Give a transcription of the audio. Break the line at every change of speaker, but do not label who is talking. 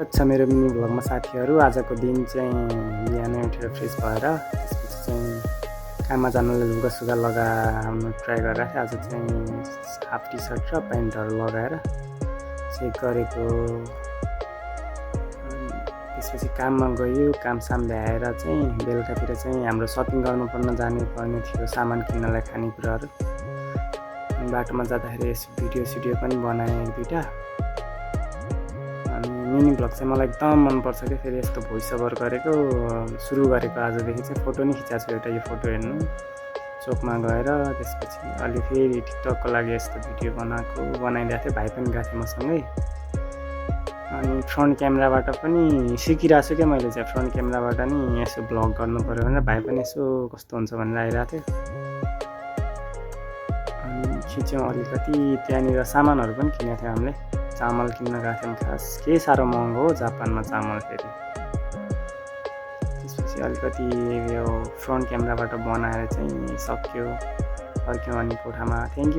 अच्छा मेरो मिनी भ्लगमा साथीहरू आजको दिन चाहिँ बिहानै उठेर फ्रेस भएर त्यसपछि चाहिँ काममा जानुलाई लुगासुगा लगाउनु ट्राई गरिरहेको थिएँ। आज चाहिँ हाफ टी सर्ट र प्यान्टहरू लगाएर चेक गरेको। त्यसपछि काममा गयो, कामसाम भ्याएर चाहिँ बेलुकातिर चाहिँ हाम्रो सपिङ गर्नुपर्ने जानुपर्ने थियो सामान किन्नलाई खानेकुराहरू। अनि बाटोमा जाँदाखेरि यसो भिडियो पनि बनाएँ एक दुईवटा। मिनी भ्लग चाहिँ मलाई एकदम मनपर्छ क्या। फेरि यस्तो भोइस ओभर गरेको सुरु गरेको आजदेखि चाहिँ फोटो नि खिचाएको छु एउटा। यो फोटो हेर्नु चोकमा गएर त्यसपछि अलि फेरि टिकटकको लागि यस्तो भिडियो बनाइरहेको थिएँ। भाइ पनि गएको थिएँ मसँगै। अनि फ्रन्ट क्यामेराबाट पनि सिकिरहेको छु क्या मैले चाहिँ। फ्रन्ट क्यामेराबाट नि यसो भ्लग गर्नु पऱ्यो भनेर भाइ पनि यसो कस्तो हुन्छ भनेर आइरहेको थियो। अनि खिच्यौँ अलिकति। त्यहाँनिर सामानहरू पनि किनेको थियो हामीले। चामल किन्न गएको थियौँ खास। के साह्रो महँगो हो जापानमा चामल फेरि। त्यसपछि अलिकति यो फ्रन्ट क्यामेराबाट बनाएर चाहिँ सक्यो। फर्क्यौँ अनि कोठामा। Thank you.